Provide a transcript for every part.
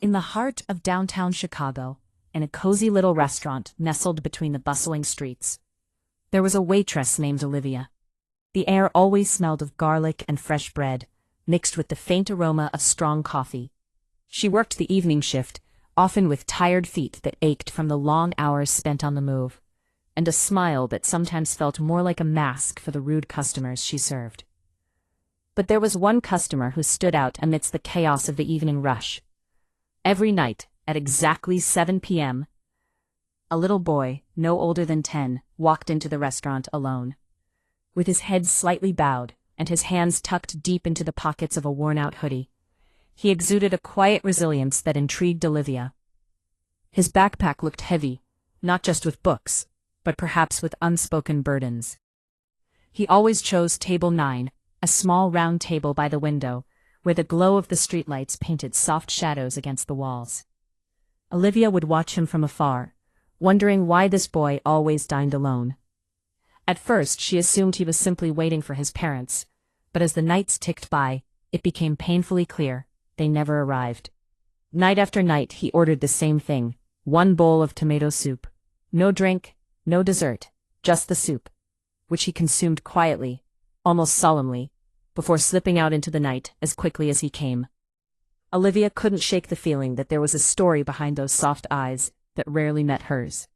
In the heart of downtown Chicago, in a cozy little restaurant nestled between the bustling streets, there was a waitress named Olivia. The air always smelled of garlic and fresh bread, mixed with the faint aroma of strong coffee. She worked the evening shift, often with tired feet that ached from the long hours spent on the move, and a smile that sometimes felt more like a mask for the rude customers she served. But there was one customer who stood out amidst the chaos of the evening rush. Every night, at exactly 7 p.m., a little boy, no older than 10, walked into the restaurant alone. With his head slightly bowed and his hands tucked deep into the pockets of a worn-out hoodie, he exuded a quiet resilience that intrigued Olivia. His backpack looked heavy, not just with books, but perhaps with unspoken burdens. He always chose table 9, a small round table by the window, where the glow of the streetlights painted soft shadows against the walls. Olivia would watch him from afar, wondering why this boy always dined alone. At first she assumed he was simply waiting for his parents, but as the nights ticked by, it became painfully clear they never arrived. Night after night he ordered the same thing, one bowl of tomato soup. No drink, no dessert, just the soup, which he consumed quietly, almost solemnly, before slipping out into the night as quickly as he came. Olivia couldn't shake the feeling that there was a story behind those soft eyes that rarely met hers.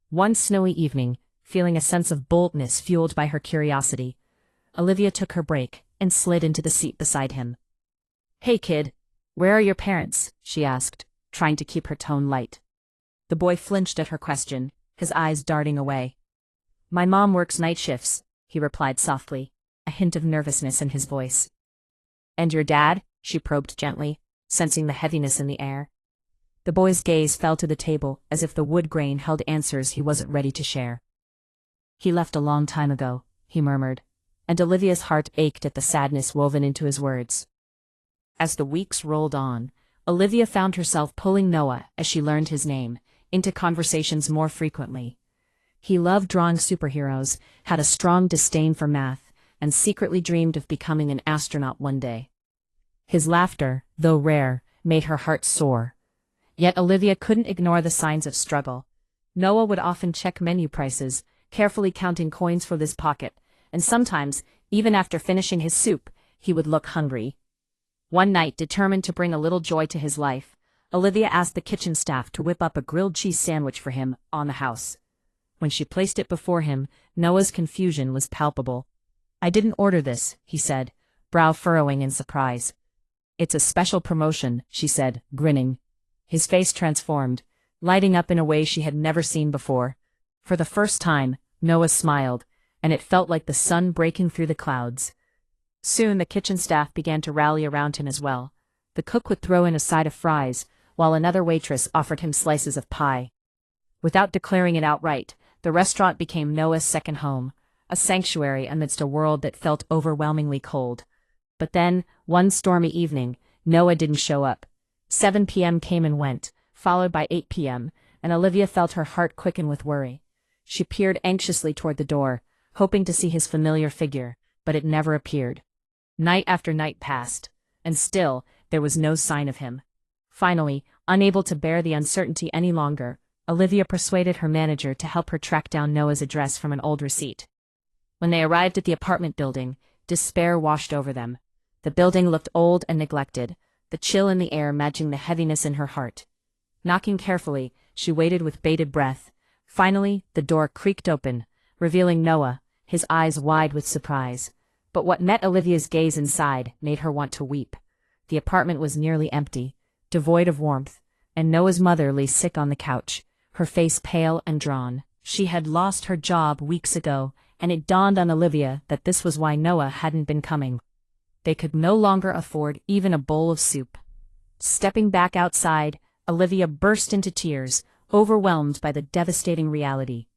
One snowy evening, feeling a sense of boldness fueled by her curiosity, Olivia took her break and slid into the seat beside him. "Hey kid, where are your parents?" she asked, trying to keep her tone light. The boy flinched at her question, his eyes darting away. "My mom works night shifts," he replied softly, a hint of nervousness in his voice. "And your dad?" she probed gently, sensing the heaviness in the air. The boy's gaze fell to the table as if the wood grain held answers he wasn't ready to share. "He left a long time ago," he murmured, and Olivia's heart ached at the sadness woven into his words. As the weeks rolled on, Olivia found herself pulling Noah, as she learned his name, into conversations more frequently. He loved drawing superheroes, had a strong disdain for math, and secretly dreamed of becoming an astronaut one day. His laughter, though rare, made her heart soar. Yet Olivia couldn't ignore the signs of struggle. Noah would often check menu prices, carefully counting coins for his pocket, and sometimes, even after finishing his soup, he would look hungry. One night, determined to bring a little joy to his life, Olivia asked the kitchen staff to whip up a grilled cheese sandwich for him on the house. When she placed it before him, Noah's confusion was palpable. "I didn't order this," he said, brow furrowing in surprise. "It's a special promotion," she said, grinning. His face transformed, lighting up in a way she had never seen before. For the first time, Noah smiled, and it felt like the sun breaking through the clouds. Soon the kitchen staff began to rally around him as well. The cook would throw in a side of fries, while another waitress offered him slices of pie. Without declaring it outright, the restaurant became Noah's second home, a sanctuary amidst a world that felt overwhelmingly cold. But then, one stormy evening, Noah didn't show up. 7 p.m. came and went, followed by 8 p.m., and Olivia felt her heart quicken with worry. She peered anxiously toward the door, hoping to see his familiar figure, but it never appeared. Night after night passed, and still, there was no sign of him. Finally, unable to bear the uncertainty any longer, Olivia persuaded her manager to help her track down Noah's address from an old receipt. When they arrived at the apartment building, despair washed over them. The building looked old and neglected, the chill in the air matching the heaviness in her heart. Knocking carefully, she waited with bated breath. Finally, the door creaked open, revealing Noah, his eyes wide with surprise. But what met Olivia's gaze inside made her want to weep. The apartment was nearly empty, devoid of warmth, and Noah's mother lay sick on the couch, her face pale and drawn. She had lost her job weeks ago, and it dawned on Olivia that this was why Noah hadn't been coming. They could no longer afford even a bowl of soup. Stepping back outside, Olivia burst into tears, overwhelmed by the devastating reality.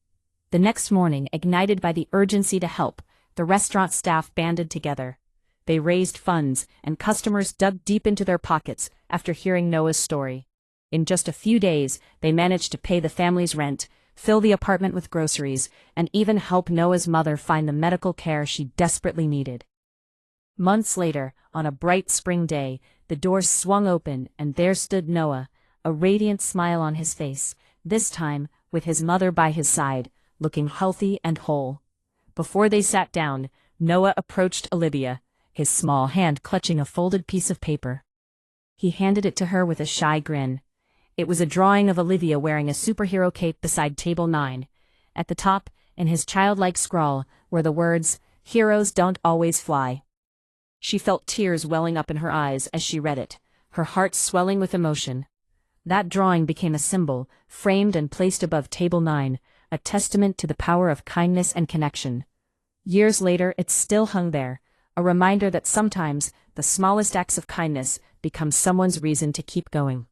The next morning, ignited by the urgency to help, the restaurant staff banded together. They raised funds, and customers dug deep into their pockets after hearing Noah's story. In just a few days, they managed to pay the family's rent, fill the apartment with groceries, and even help Noah's mother find the medical care she desperately needed. Months later, on a bright spring day, The door swung open, and there stood Noah, a radiant smile on his face, this time with his mother by his side, looking healthy and whole. Before they sat down, Noah approached Olivia, his small hand clutching a folded piece of paper. He handed it to her with a shy grin. It was a drawing of Olivia wearing a superhero cape beside table 9. At the top, in his childlike scrawl, were the words, "Heroes don't always fly." She felt tears welling up in her eyes as she read it, her heart swelling with emotion. That drawing became a symbol, framed and placed above table 9, a testament to the power of kindness and connection. Years later, it still hung there, a reminder that sometimes the smallest acts of kindness become someone's reason to keep going.